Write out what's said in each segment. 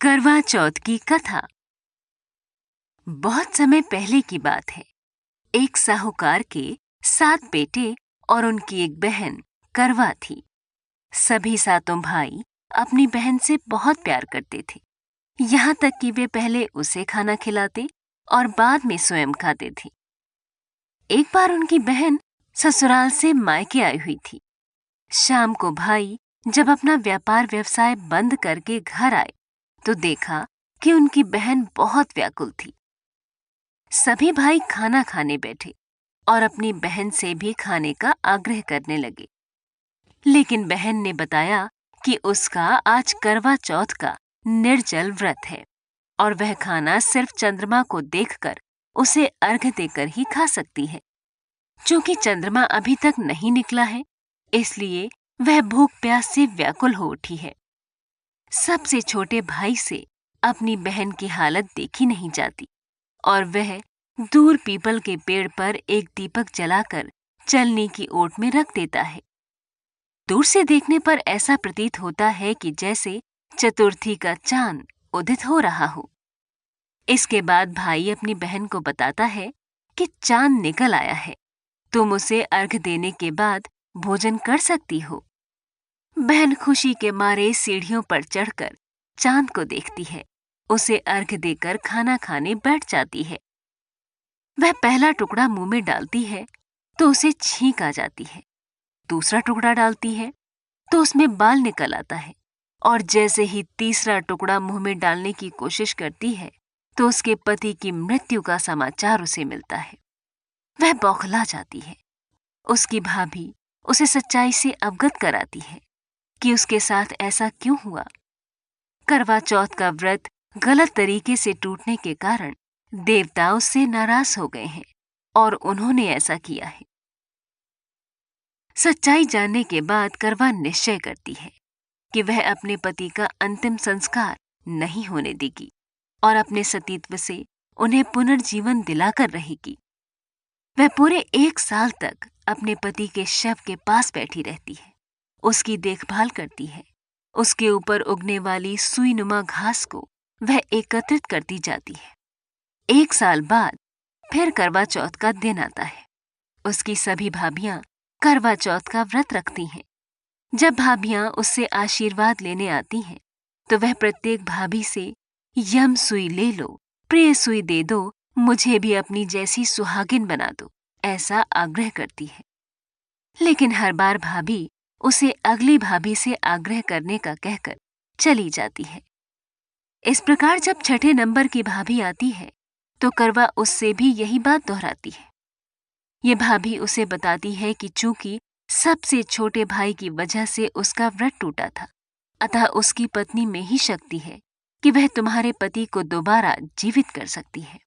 करवा चौथ की कथा। बहुत समय पहले की बात है। एक साहूकार के 7 बेटे और उनकी एक बहन करवा थी। सभी सातों भाई अपनी बहन से बहुत प्यार करते थे, यहाँ तक कि वे पहले उसे खाना खिलाते और बाद में स्वयं खाते थे। एक बार उनकी बहन ससुराल से मायके आई हुई थी। शाम को भाई जब अपना व्यापार व्यवसाय बंद करके घर आए तो देखा कि उनकी बहन बहुत व्याकुल थी। सभी भाई खाना खाने बैठे और अपनी बहन से भी खाने का आग्रह करने लगे, लेकिन बहन ने बताया कि उसका आज करवा चौथ का निर्जल व्रत है और वह खाना सिर्फ चंद्रमा को देखकर उसे अर्घ्य देकर ही खा सकती है। चूंकि चंद्रमा अभी तक नहीं निकला है, इसलिए वह भूख प्यास से व्याकुल हो उठी है। सबसे छोटे भाई से अपनी बहन की हालत देखी नहीं जाती और वह दूर पीपल के पेड़ पर एक दीपक जलाकर चलनी की ओट में रख देता है। दूर से देखने पर ऐसा प्रतीत होता है कि जैसे चतुर्थी का चांद उदित हो रहा हो। इसके बाद भाई अपनी बहन को बताता है कि चांद निकल आया है, तुम उसे अर्घ देने के बाद भोजन कर सकती हो। बहन खुशी के मारे सीढ़ियों पर चढ़कर चांद को देखती है, उसे अर्घ देकर खाना खाने बैठ जाती है। वह पहला टुकड़ा मुंह में डालती है तो उसे छींक आ जाती है। दूसरा टुकड़ा डालती है तो उसमें बाल निकल आता है और जैसे ही तीसरा टुकड़ा मुंह में डालने की कोशिश करती है तो उसके पति की मृत्यु का समाचार उसे मिलता है। वह बौखला जाती है। उसकी भाभी उसे सच्चाई से अवगत कराती है कि उसके साथ ऐसा क्यों हुआ। करवा चौथ का व्रत गलत तरीके से टूटने के कारण देवता उससे नाराज हो गए हैं और उन्होंने ऐसा किया है। सच्चाई जानने के बाद करवा निश्चय करती है कि वह अपने पति का अंतिम संस्कार नहीं होने देगी और अपने सतीत्व से उन्हें पुनर्जीवन दिलाकर रहेगी। वह पूरे 1 साल तक अपने पति के शव के पास बैठी रहती है, उसकी देखभाल करती है। उसके ऊपर उगने वाली सुईनुमा घास को वह एकत्रित करती जाती है। 1 साल बाद फिर करवा चौथ का दिन आता है। उसकी सभी भाभियां करवा चौथ का व्रत रखती हैं। जब भाभियां उससे आशीर्वाद लेने आती हैं तो वह प्रत्येक भाभी से यम सुई ले लो, प्रिय सुई दे दो, मुझे भी अपनी जैसी सुहागिन बना दो, ऐसा आग्रह करती है। लेकिन हर बार भाभी उसे अगली भाभी से आग्रह करने का कहकर चली जाती है। इस प्रकार जब छठे नंबर की भाभी आती है तो करवा उससे भी यही बात दोहराती है। ये भाभी उसे बताती है कि चूंकि सबसे छोटे भाई की वजह से उसका व्रत टूटा था, अतः उसकी पत्नी में ही शक्ति है कि वह तुम्हारे पति को दोबारा जीवित कर सकती है।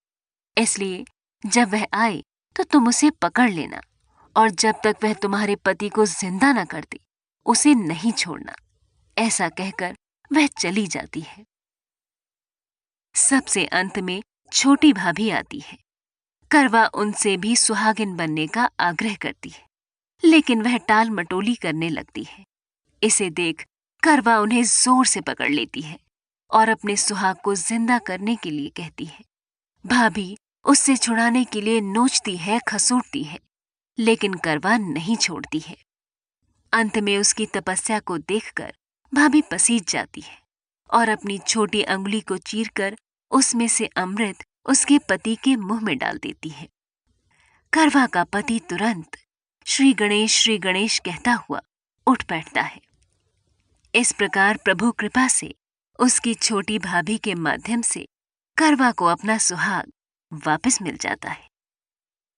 इसलिए जब वह आए तो तुम उसे पकड़ लेना और जब तक वह तुम्हारे पति को जिंदा न कर दे उसे नहीं छोड़ना। ऐसा कहकर वह चली जाती है। सबसे अंत में छोटी भाभी आती है। करवा उनसे भी सुहागिन बनने का आग्रह करती है, लेकिन वह टाल मटोली करने लगती है। इसे देख करवा उन्हें जोर से पकड़ लेती है और अपने सुहाग को जिंदा करने के लिए कहती है। भाभी उससे छुड़ाने के लिए नोचती है, खसूटती है, लेकिन करवा नहीं छोड़ती है। अंत में उसकी तपस्या को देखकर भाभी पसीज जाती है और अपनी छोटी अंगुली को चीरकर उसमें से अमृत उसके पति के मुंह में डाल देती है। करवा का पति तुरंत श्री गणेश कहता हुआ उठ बैठता है। इस प्रकार प्रभु कृपा से उसकी छोटी भाभी के माध्यम से करवा को अपना सुहाग वापस मिल जाता है।